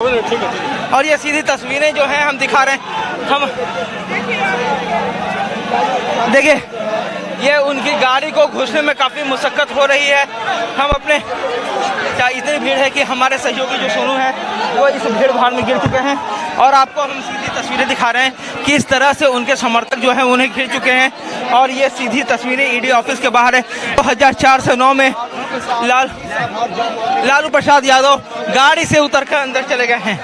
और ये सीधी तस्वीरें जो हैं हम दिखा रहे हैं। हम देखिए ये उनकी गाड़ी को घुसने में काफ़ी मुशक्क़त हो रही है। हम अपने क्या इतनी भीड़ है कि हमारे सहयोगी जो सोनू है वो इस भीड़ भाड़ में गिर चुके हैं और आपको हम सीधी तस्वीरें दिखा रहे हैं कि इस तरह से उनके समर्थक जो हैं उन्हें घिर चुके हैं। और ये सीधी तस्वीरें ईडी ऑफिस के बाहर है। 2004 से 9 में लालू प्रसाद यादव गाड़ी से उतरकर अंदर चले गए हैं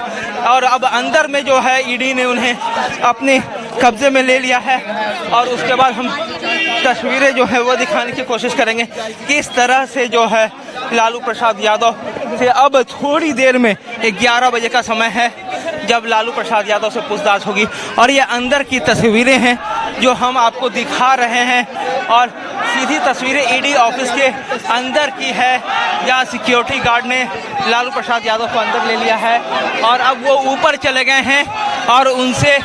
और अब अंदर में जो है ईडी ने उन्हें अपने कब्जे में ले लिया है। और उसके बाद हम तस्वीरें जो है वो दिखाने की कोशिश करेंगे कि इस तरह से जो है लालू प्रसाद यादव से अब थोड़ी देर में 11 बजे का समय है जब लालू प्रसाद यादव से पूछताछ होगी। और ये अंदर की तस्वीरें हैं जो हम आपको दिखा रहे हैं और सीधी तस्वीरें ईडी ऑफिस के अंदर की है जहाँ सिक्योरिटी गार्ड ने लालू प्रसाद यादव को अंदर ले लिया है और अब वो ऊपर चले गए हैं और उनसे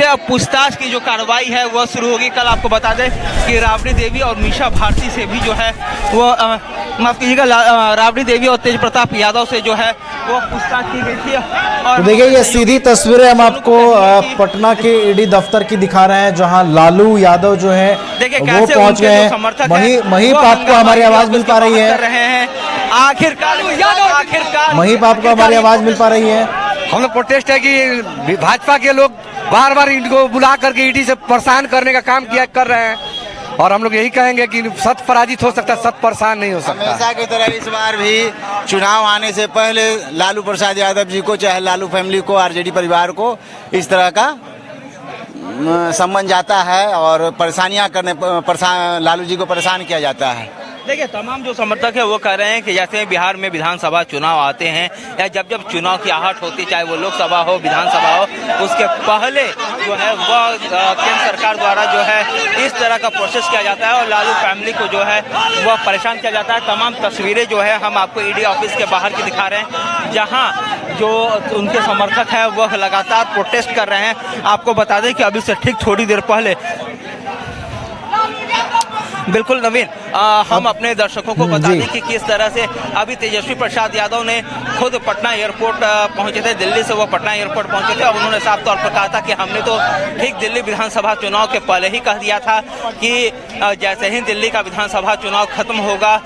अब पूछताछ की जो कार्रवाई है वह शुरू होगी। कल आपको बता दें कि राबड़ी देवी और मीसा भारती से भी जो है वो माफ कीजिएगा राबड़ी देवी और तेज प्रताप यादव से जो है वो पूछताछ की गई थी। और तो देखिए ये सीधी तस्वीरें हम आपको पटना के ईडी दफ्तर की दिखा रहे हैं जहां लालू यादव जो है वो पहुंच गए हैं। महीप आपको हमारी आवाज मिल पा रही है? आखिरकार महीप आपको हमारी आवाज मिल पा रही है? हम लोग प्रोटेस्ट है कि भाजपा के लोग बार बार इनको बुला करके ईडी से परेशान करने का काम कर रहे हैं और हम लोग यही कहेंगे कि सत पराजित हो सकता है, सत परेशान नहीं हो सकता। हमेशा की तरह इस बार भी चुनाव आने से पहले लालू प्रसाद यादव जी को चाहे लालू फैमिली को आरजेडी परिवार को इस तरह का सम्मान जाता है और परेशानियां करने लालू जी को परेशान किया जाता है। देखिए तमाम जो समर्थक है वो कह रहे हैं कि जैसे बिहार में विधानसभा चुनाव आते हैं या जब जब चुनाव की आहट होती है चाहे वो लोकसभा हो विधानसभा हो उसके पहले जो है वह केंद्र सरकार द्वारा जो है इस तरह का प्रोसेस किया जाता है और लालू फैमिली को जो है वह परेशान किया जाता है। तमाम तस्वीरें जो है हम आपको ईडी ऑफिस के बाहर की दिखा रहे हैं जहाँ जो उनके समर्थक हैं वह लगातार प्रोटेस्ट कर रहे हैं। आपको बता दें कि अभी से ठीक थोड़ी देर पहले बिल्कुल नवीन हम अपने दर्शकों को बता दें कि किस तरह से अभी तेजस्वी प्रसाद यादव ने खुद पटना एयरपोर्ट पहुंचे थे। दिल्ली से वो पटना एयरपोर्ट पहुंचे थे और उन्होंने साफ तौर पर कहा था कि हमने तो ठीक दिल्ली विधानसभा चुनाव के पहले ही कह दिया था कि जैसे ही दिल्ली का विधानसभा चुनाव खत्म होगा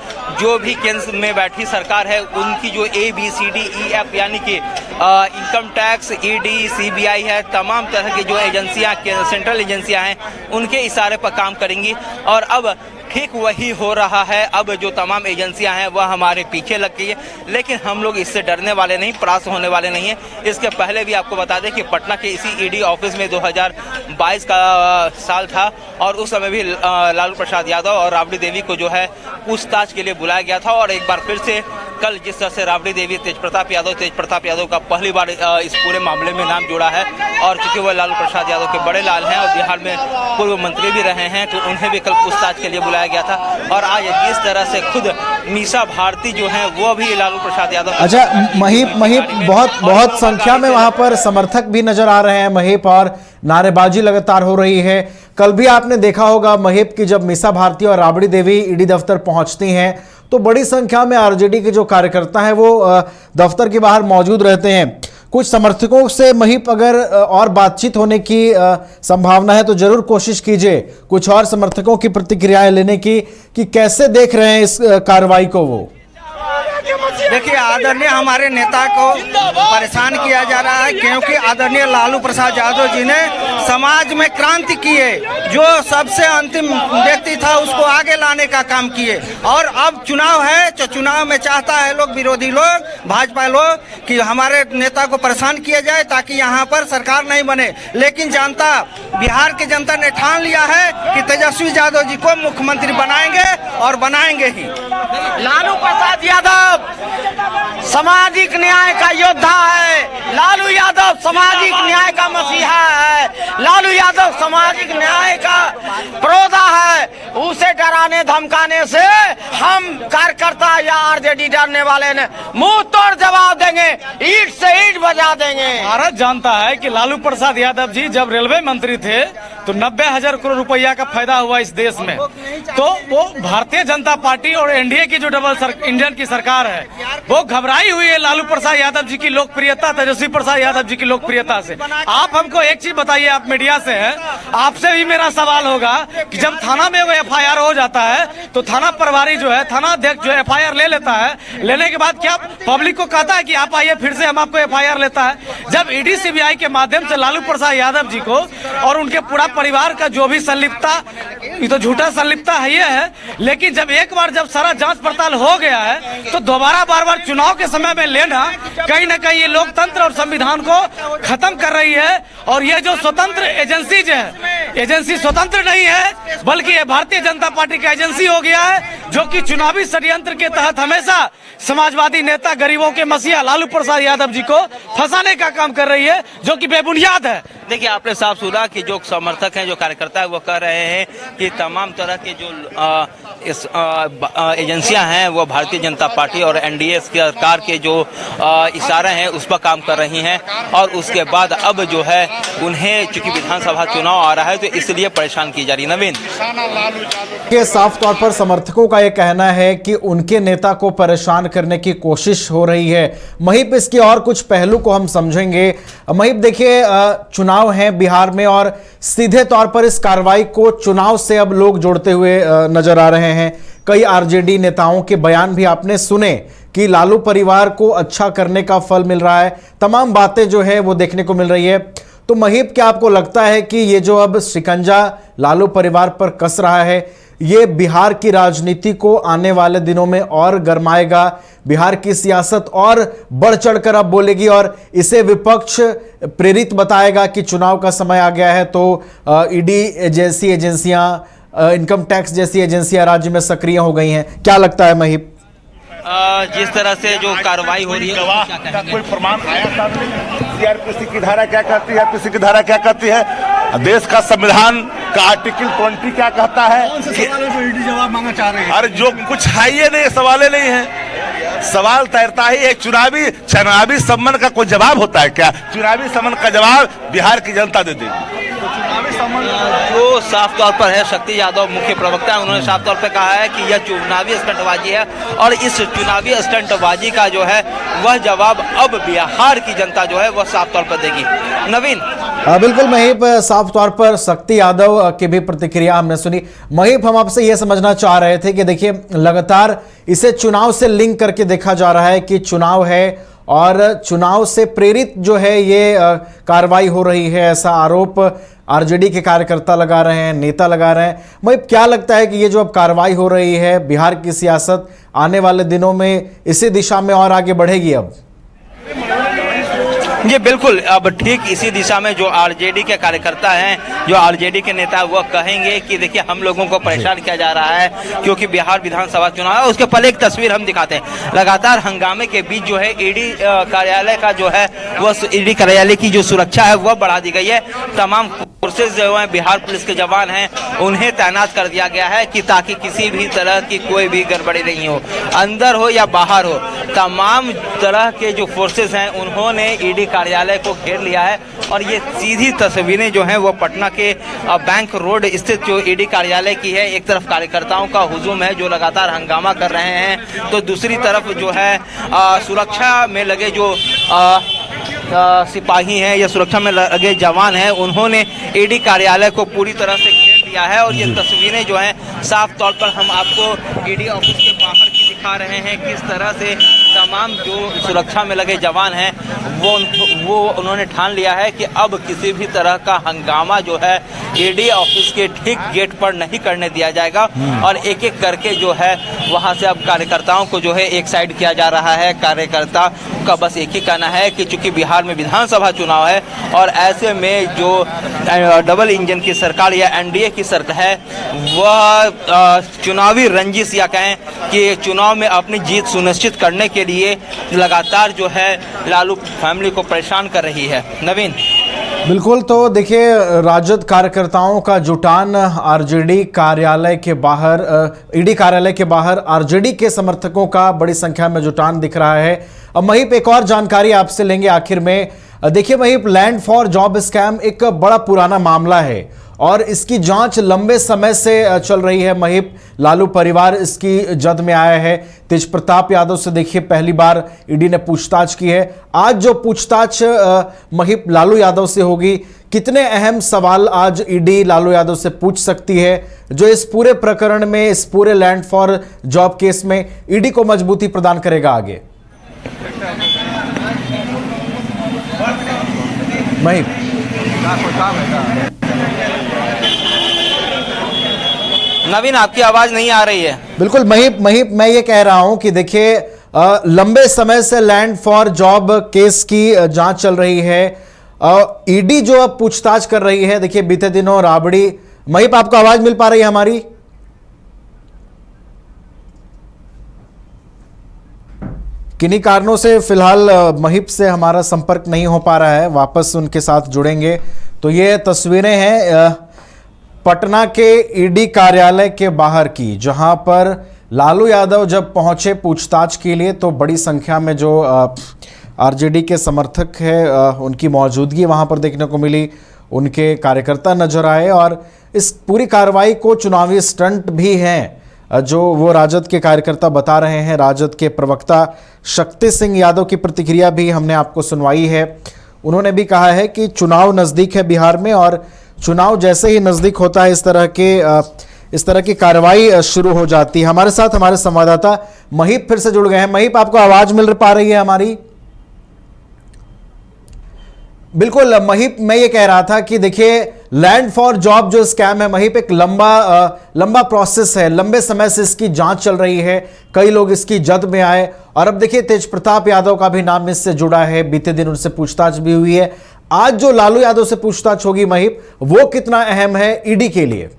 जो भी केंद्र में बैठी सरकार है उनकी जो ABCDEF यानी कि इनकम टैक्स ED CBI है तमाम तरह की जो एजेंसियाँ सेंट्रल एजेंसियाँ हैं उनके इशारे पर काम करेंगी। और अब ठीक वही हो रहा है। अब जो तमाम एजेंसियां हैं वह हमारे पीछे लग गई है लेकिन हम लोग इससे डरने वाले नहीं, परास्त होने वाले नहीं हैं। इसके पहले भी आपको बता दें कि पटना के इसी ईडी ऑफिस में 2022 का साल था और उस समय भी लालू प्रसाद यादव और राबड़ी देवी को जो है पूछताछ के लिए बुलाया गया था। और एक बार फिर से कल जिस तरह से राबड़ी देवी तेज प्रताप यादव का पहली बार इस पूरे मामले में नाम जोड़ा है और चूंकि वह लालू प्रसाद यादव के बड़े लाल हैं और बिहार में पूर्व मंत्री भी रहे हैं तो उन्हें भी कल पूछताछ के लिए बुलाया गया था। और आज जिस तरह से खुद मीसा भारती जो है वो भी लालू प्रसाद यादव अच्छा महीप बहुत संख्या में वहां पर समर्थक भी नजर आ रहे हैं महीप और नारेबाजी लगातार हो रही है। कल भी आपने देखा होगा महीप की जब मीसा भारती और राबड़ी देवी ईडी दफ्तर पहुंचती हैं तो बड़ी संख्या में आरजेडी के जो कार्यकर्ता हैं वो दफ्तर के बाहर मौजूद रहते हैं। कुछ समर्थकों से महीप अगर और बातचीत होने की संभावना है तो जरूर कोशिश कीजिए कुछ और समर्थकों की प्रतिक्रियाएं लेने की कि कैसे देख रहे हैं इस कार्रवाई को। वो देखिए आदरणीय हमारे नेता को परेशान किया जा रहा है क्योंकि आदरणीय लालू प्रसाद यादव जी ने समाज में क्रांति की है। जो सबसे अंतिम व्यक्ति था उसको आगे लाने का काम किए और अब चुनाव है तो चुनाव में चाहता है लोग विरोधी लोग भाजपा लोग कि हमारे नेता को परेशान किया जाए ताकि यहाँ पर सरकार नहीं बने। लेकिन जनता बिहार की जनता ने ठान लिया है कि तेजस्वी यादव जी को मुख्यमंत्री बनाएंगे और बनाएंगे ही। लालू प्रसाद यादव सामाजिक न्याय का योद्धा है। लालू यादव सामाजिक न्याय का मसीहा है। लालू यादव सामाजिक न्याय का प्रोधा है। उसे डराने धमकाने से हम कार्यकर्ता या आरजेडी डरने वाले ने मुंह तोड़ जवाब देंगे, ईंट से ईंट बजा देंगे। भारत जानता है कि लालू प्रसाद यादव जी जब रेलवे मंत्री थे तो 90,000 करोड़ रुपया का फायदा हुआ इस देश में। तो वो भारतीय जनता पार्टी और एनडीए की जो इंडियन की सरकार है वो घबराई हुई है लालू प्रसाद यादव जी की लोकप्रियता, तेजस्वी प्रसाद यादव जी की लोकप्रियता से। आप हमको एक चीज बताइए, आप मीडिया से हैं, आपसे भी मेरा सवाल होगा कि जब थाना में वो एफआईआर हो जाता है तो थाना प्रभारी जो है, थाना अध्यक्ष जो एफआईआर ले लेता है, लेने के बाद क्या पब्लिक को कहता है कि आप आइए फिर से हम आपको एफआईआर लेता है? जब ईडी सीबीआई के माध्यम से लालू प्रसाद यादव जी को और उनके पूरा परिवार का जो भी संलिप्तता, ये तो झूठा संलिप्तता है ये है, लेकिन जब एक बार जब सारा जांच पड़ताल हो गया है तो दोबारा बार बार चुनाव के समय में लेना कहीं ना कहीं ये लोकतंत्र और संविधान को खत्म कर रही है। और ये जो स्वतंत्र एजेंसी जो है, एजेंसी स्वतंत्र नहीं है बल्कि ये भारतीय जनता पार्टी का एजेंसी हो गया है, जो कि चुनावी षड्यंत्र के तहत हमेशा समाजवादी नेता, गरीबों के मसीहा लालू प्रसाद यादव जी को फंसाने का काम कर रही है, जो कि बेबुनियाद है। देखिए, आपने साफ सुना कि जो समर्थक हैं, जो कार्यकर्ता है, वो कह रहे हैं कि तमाम तरह के जो एजेंसियां हैं वो भारतीय जनता पार्टी और एनडीए सरकार के जो इशारे हैं उस पर काम कर रही हैं, और उसके बाद अब जो है उन्हें चूंकि विधानसभा चुनाव आ रहा है तो इसलिए परेशान की जा रही। नवीन के साफ तौर पर समर्थकों का यह कहना है कि उनके नेता को परेशान करने की कोशिश हो रही है। महीप, इसके और कुछ पहलू को हम समझेंगे। महीप, देखिए, चुनाव है बिहार में और सीधे तौर पर इस कार्रवाई को चुनाव से अब लोग जोड़ते हुए नजर आ रहे हैं। कई आरजेडी नेताओं के बयान भी आपने सुने कि लालू परिवार को अच्छा करने का फल मिल रहा है, तमाम बातें जो है वो देखने को मिल रही है। तो महीप, क्या आपको लगता है कि ये जो अब शिकंजा लालू परिवार पर कस रहा है, ये बिहार की राजनीति को आने वाले दिनों में और गरमाएगा, बिहार की सियासत और बढ़ चढ़कर अब बोलेगी और इसे विपक्ष प्रेरित बताएगा कि चुनाव का समय आ गया है, तो ईडी जैसी एजेंसियां, इनकम टैक्स जैसी एजेंसियां राज्य में सक्रिय हो गई हैं? क्या लगता है महीप? जिस तरह से जो कार्रवाई हो रही है, कोई प्रमाण आया सामने? सीआरपीसी की धारा क्या कहती है, आईपीसी की धारा क्या कहती है, देश का संविधान का आर्टिकल 20 क्या कहता है? जवाब मांगना चाह रहे हैं। अरे जो कुछ है ये नहीं, सवाल नहीं है, सवाल तैरता ही एक चुनावी सम्मन का कोई जवाब होता है क्या? चुनावी सम्मन का जवाब बिहार की जनता दे देगी। जो साफ तौर पर है, शक्ति यादव मुख्य प्रवक्ता है, उन्होंने साफ तौर पर कहा है कि यह चुनावी स्टंटबाजी है और इस चुनावी स्टंटबाजी का जो है वह जवाब अब बिहार की जनता जो है वह साफ तौर पर देगी। नवीन, बिल्कुल महीप, साफ तौर पर शक्ति यादव की भी प्रतिक्रिया हमने सुनी। महीप, हम आपसे यह समझना चाह रहे थे कि देखिए, लगातार इसे चुनाव से लिंक करके देखा जा रहा है कि चुनाव है और चुनाव से प्रेरित जो है ये कार्रवाई हो रही है, ऐसा आरोप आरजेडी के कार्यकर्ता लगा रहे हैं, नेता लगा रहे हैं। महीप, क्या लगता है कि ये जो अब कार्रवाई हो रही है, बिहार की सियासत आने वाले दिनों में इसी दिशा में और आगे बढ़ेगी? अब ये बिल्कुल अब ठीक इसी दिशा में जो आरजेडी के कार्यकर्ता हैं, जो आरजेडी के नेता, वो कहेंगे कि देखिए, हम लोगों को परेशान किया जा रहा है क्योंकि बिहार विधानसभा चुनाव है। उसके पहले एक तस्वीर हम दिखाते हैं। लगातार हंगामे के बीच जो है ईडी कार्यालय का जो है वह ईडी कार्यालय की जो सुरक्षा है वह बढ़ा दी गई है। तमाम फोर्सेज जो है, बिहार पुलिस के जवान हैं, उन्हें तैनात कर दिया गया है कि ताकि किसी भी तरह की कोई भी गड़बड़ी नहीं हो, अंदर हो या बाहर हो। तमाम तरह के जो फोर्सेज हैं उन्होंने ईडी कार्यालय को घेर लिया है और ये सीधी तस्वीरें जो हैं वो पटना के बैंक रोड स्थित जो ईडी कार्यालय की है। एक तरफ कार्यकर्ताओं का हुजूम है जो लगातार हंगामा कर रहे हैं, तो दूसरी तरफ जो है सुरक्षा में लगे जो सिपाही हैं या सुरक्षा में लगे जवान हैं, उन्होंने ईडी कार्यालय को पूरी तरह से घेर लिया है। और ये तस्वीरें जो हैं साफ तौर पर हम आपको ईडी ऑफिस के बाहर की दिखा रहे हैं, किस तरह से तमाम जो सुरक्षा में लगे जवान हैं वो उन्होंने ठान लिया है कि अब किसी भी तरह का हंगामा जो है ईडी ऑफिस के ठीक गेट पर नहीं करने दिया जाएगा। और एक एक करके जो है वहां से अब कार्यकर्ताओं को जो है एक साइड किया जा रहा है। कार्यकर्ता का बस एक ही कहना है कि चूंकि बिहार में विधानसभा चुनाव है और ऐसे में जो डबल इंजन की सरकार या एनडीए की सरकार है वह चुनावी रंजिश या कहें कि चुनाव में अपनी जीत सुनिश्चित करने के लिए लगातार जो है लालू फैमिली को परेशान कर रही है। नवीन, बिल्कुल, तो देखिए, राजद कार्यकर्ताओं का जुटान आरजेडी कार्यालय के बाहर, ईडी कार्यालय के बाहर आरजेडी के समर्थकों का बड़ी संख्या में जुटान दिख रहा है। अब महीप, एक और जानकारी आपसे लेंगे आखिर में। देखिए Mahip, land for job scam एक बड़ा पुराना मामला है और इसकी जांच लंबे समय से चल रही है। महिप लालू परिवार इसकी जद में आया है। तेज प्रताप यादव से देखिए पहली बार ईडी ने पूछताछ की है। आज जो पूछताछ महिप लालू यादव से होगी, कितने अहम सवाल आज ईडी लालू यादव से पूछ सकती है, जो इस पूरे प्रकरण में, इस पूरे लैंड फॉर जॉब केस में ईडी को मजबूती प्रदान करेगा आगे। महिप, नवीन आपकी आवाज नहीं आ रही है। बिल्कुल महिप मैं ये कह रहा हूं कि देखिए लंबे समय से लैंड फॉर जॉब केस की जांच चल रही है। ईडी जो अब पूछताछ कर रही है, देखिए बीते दिनों राबड़ी, महिप आपको आवाज मिल पा रही है हमारी? किन्हीं कारणों से फिलहाल महिप से हमारा संपर्क नहीं हो पा रहा है, वापस उनके साथ जुड़ेंगे। तो ये तस्वीरें हैं पटना के ईडी कार्यालय के बाहर की, जहां पर लालू यादव जब पहुंचे पूछताछ के लिए तो बड़ी संख्या में जो आरजेडी के समर्थक है उनकी मौजूदगी वहां पर देखने को मिली। उनके कार्यकर्ता नजर आए और इस पूरी कार्रवाई को चुनावी स्टंट भी हैं जो वो राजद के कार्यकर्ता बता रहे हैं। राजद के प्रवक्ता शक्ति सिंह यादव की प्रतिक्रिया भी हमने आपको सुनवाई है। उन्होंने भी कहा है कि चुनाव नज़दीक है बिहार में और चुनाव जैसे ही नज़दीक होता है इस तरह की कार्रवाई शुरू हो जाती है। हमारे साथ हमारे संवाददाता महिप फिर से जुड़ गए हैं। महिप, आपको आवाज़ मिल पा रही है हमारी? बिल्कुल महिप, मैं ये कह रहा था कि देखिए लैंड फॉर जॉब जो स्कैम है महिप, एक लंबा प्रोसेस है, लंबे समय से इसकी जांच चल रही है, कई लोग इसकी जद में आए और अब देखिए तेज प्रताप यादव का भी नाम इससे जुड़ा है। बीते दिन उनसे पूछताछ भी हुई है। आज जो लालू यादव से पूछताछ होगी महिप, वो कितना अहम है ईडी के लिए?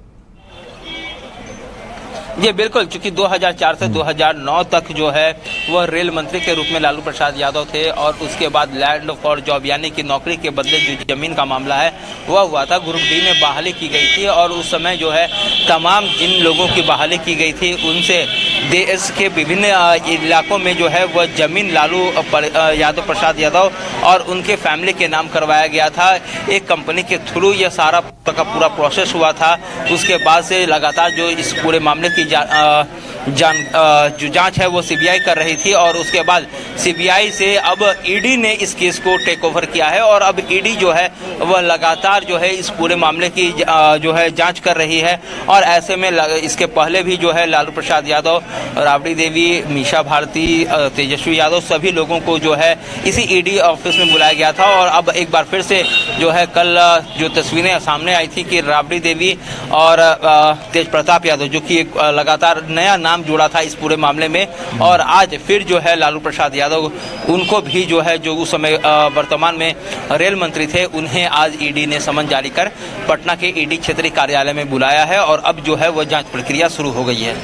जी बिल्कुल, चूंकि 2004 से 2009 तक जो है वह रेल मंत्री के रूप में लालू प्रसाद यादव थे और उसके बाद लैंड फॉर जॉब यानी कि नौकरी के बदले जो जमीन का मामला है वह हुआ था। ग्रुप डी में बहाली की गई थी और उस समय जो है तमाम जिन लोगों की बहाली की गई थी उनसे देश के विभिन्न इलाकों में जो है वह जमीन लालू यादव प्रसाद यादव और उनके फैमिली के नाम करवाया गया था। एक कंपनी के थ्रू यह सारा का पूरा प्रोसेस हुआ था। उसके बाद से लगातार जो इस पूरे मामले की जो जांच है वो सीबीआई कर रही थी और उसके बाद सीबीआई से अब ईडी ने इस केस को टेक ओवर किया है और अब ईडी जो है वह लगातार जो है इस पूरे मामले की जो है जांच कर रही है। और ऐसे में इसके पहले भी जो है लालू प्रसाद यादव, राबड़ी देवी, मीसा भारती, तेजस्वी यादव सभी लोगों को जो है इसी ईडी ऑफिस में बुलाया गया था। और अब एक बार फिर से जो है कल जो तस्वीरें सामने आई थी कि राबड़ी देवी और तेज प्रताप यादव जो कि एक लगातार नया नाम जोड़ा था इस पूरे मामले में, और आज फिर जो है लालू प्रसाद यादव उनको भी जो है जो उस समय वर्तमान में रेल मंत्री थे उन्हें आज ईडी ने समन जारी कर पटना के ईडी क्षेत्रीय कार्यालय में बुलाया है और अब जो है वह जांच प्रक्रिया शुरू हो गई है।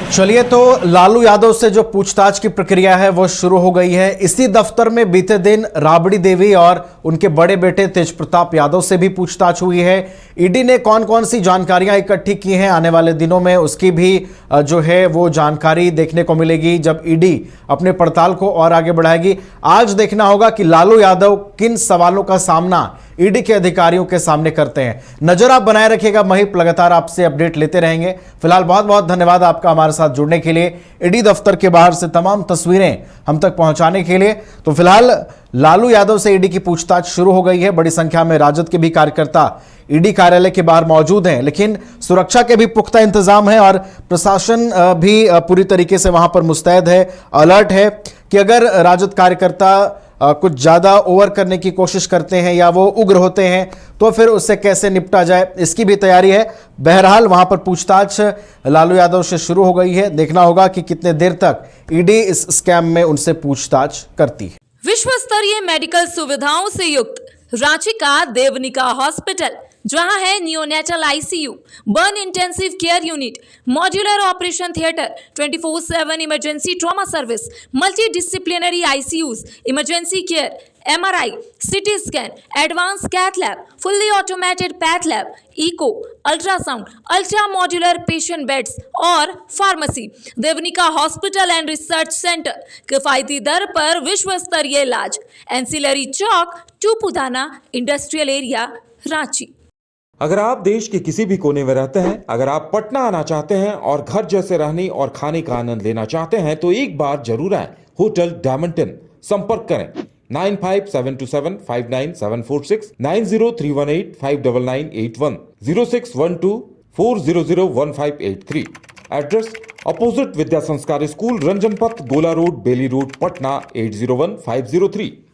चलिए, तो लालू यादव से जो पूछताछ की प्रक्रिया है वो शुरू हो गई है। इसी दफ्तर में बीते दिन राबड़ी देवी और उनके बड़े बेटे तेज प्रताप यादव से भी पूछताछ हुई है। ईडी ने कौन कौन सी जानकारियां इकट्ठी की हैं आने वाले दिनों में उसकी भी जो है वो जानकारी देखने को मिलेगी जब ईडी अपने पड़ताल को और आगे बढ़ाएगी। आज देखना होगा कि लालू यादव किन सवालों का सामना ईडी के अधिकारियों के सामने करते हैं। नजर आप बनाए रखिएगा महिप, लगातार आपसे अपडेट लेते रहेंगे। फिलहाल बहुत बहुत धन्यवाद आपका हमारे साथ जुड़ने के लिए, ईडी दफ्तर के बाहर से तमाम तस्वीरें हम तक पहुंचाने के लिए। तो फिलहाल लालू यादव से ईडी की पूछताछ शुरू हो गई है। बड़ी संख्या में राजद के भी कार्यकर्ता ईडी कार्यालय के बाहर मौजूद हैं, लेकिन सुरक्षा के भी पुख्ता इंतजाम है और प्रशासन भी पूरी तरीके से वहां पर मुस्तैद है, अलर्ट है कि अगर राजद कार्यकर्ता कुछ ज़्यादा ओवर करने की कोशिश करते हैं या वो उग्र होते हैं तो फिर उससे कैसे निपटा जाए, इसकी भी तैयारी है। बहरहाल वहां पर पूछताछ लालू यादव से शुरू हो गई है। देखना होगा कि कितने देर तक ईडी इस स्कैम में उनसे पूछताछ करती है। विश्व स्तरीय मेडिकल सुविधाओं से युक्त रांची का देवनिका हॉस्पिटल, जहां है neonatal ICU, burn intensive care unit, modular operation theatre, 24/7 emergency trauma service, multidisciplinary ICUs, emergency care, MRI, CT scan, advance cath lab, fully automated path lab, echo, ultrasound, ultra modular patient beds और pharmacy. Devnika hospital and research centre, किफायती दर पर विश्व स्तरीय इलाज। Ancillary Chowk, to Pudana industrial area, Ranchi. अगर आप देश के किसी भी कोने में रहते हैं, अगर आप पटना आना चाहते हैं और घर जैसे रहने और खाने का आनंद लेना चाहते हैं तो एक बार जरूर आए होटल डायमंटन। संपर्क करें 9572759746, 9031859981, 0612400158 एड्रेस अपोजिट विद्या संस्कार स्कूल, रंजन पथ, गोला रोड, बेली रोड, पटना 801503।